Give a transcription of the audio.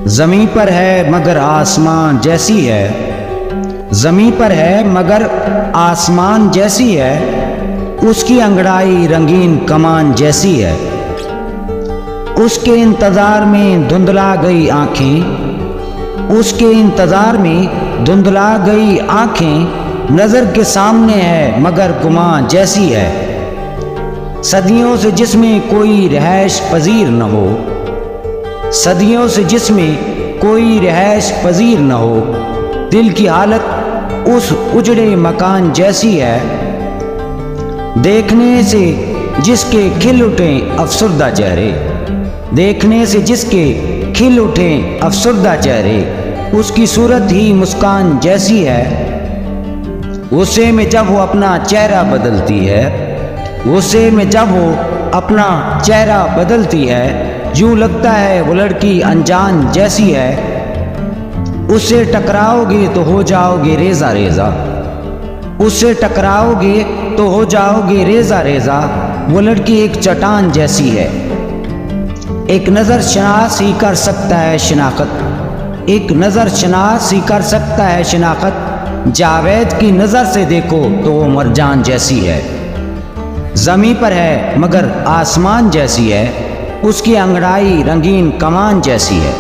ज़मीं पर है मगर आसमान जैसी है, ज़मीं पर है मगर आसमान जैसी है, उसकी अंगड़ाई रंगीन कमान जैसी है। उसके इंतज़ार में धुंधला गई आँखें, उसके इंतज़ार में धुंधला गई आँखें, नज़र के सामने है मगर गुमां जैसी है। सदियों से जिसमें कोई रहायश पजीर न हो, सदियों से जिसमें कोई रहायश पजीर न हो, दिल की हालत उस उजड़े मकान जैसी है। देखने से जिसके खिल उठे अफसरदा चेहरे, देखने से जिसके खिल उठे अफसरदा चेहरे, उसकी सूरत ही मुस्कान जैसी है। गुस्से में जब वो अपना चेहरा बदलती है, गुस्से में जब वो अपना चेहरा बदलती है, यूं लगता है वो लड़की अनजान जैसी है। उससे टकराओगे तो हो जाओगे रेजा रेजा, उससे टकराओगे तो हो जाओगे रेजा रेजा, वो लड़की एक चट्टान जैसी है। एक नज़र शनास ही कर सकता है शिनाख्त, एक नज़र शनास ही कर सकता है शिनाख्त, जावेद की नज़र से देखो तो वो मरजान जैसी है। ज़मीं पर है मगर आसमान जैसी है, उसकी अंगड़ाई रंगीन कमान जैसी है।